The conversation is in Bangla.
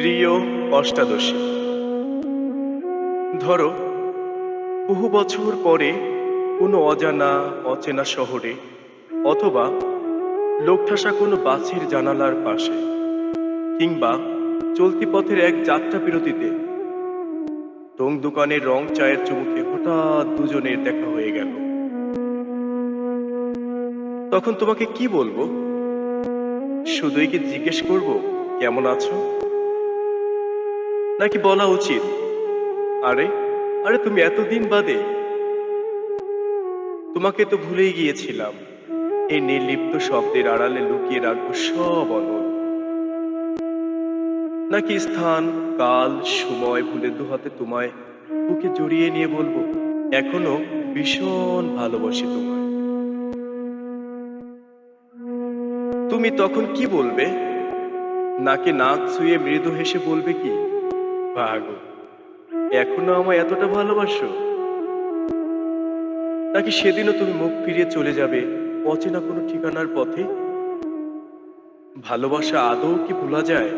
প্রিয় অষ্টাদশী, ধরো বহু বছর পরে কোনো অজানা অচেনা শহরে অথবা লোকঠাসা কোনো বাসের জানালার পাশে কিংবা চলতি পথের এক যাত্রা বিরতিতে রং দোকানের রং চায়ের চুমুকে হঠাৎ দুজনের দেখা হয়ে গেল। তখন তোমাকে কি বলবো? শুধুই কি জিজ্ঞেস করব কেমন আছো, নাকি বলা উচিত আরে আরে তুমি এতদিন বাদে? তোমাকে তো ভুলেই গিয়েছিলাম, এই নির্লিপ্ত শব্দের আড়ালে লুকিয়ে রাখবো সব অনল। নাকি স্থান কাল সময় ভুলে দুহাতে তোমায় বুকে জড়িয়ে নিয়ে বলবো এখনো ভীষণ ভালোবাসি তোমায়। তুমি তখন কি বলবে? নাকি নাক ছুঁয়ে মৃদু হেসে বলবে কি ভাগো, এখনো আমায় এতটা ভালোবাসো? নাকি সেদিনও তুমি মুখ ফিরিয়ে চলে যাবে অচেনা কোনো ঠিকানার পথে? ভালোবাসা আদৌ কি ভোলা যায়?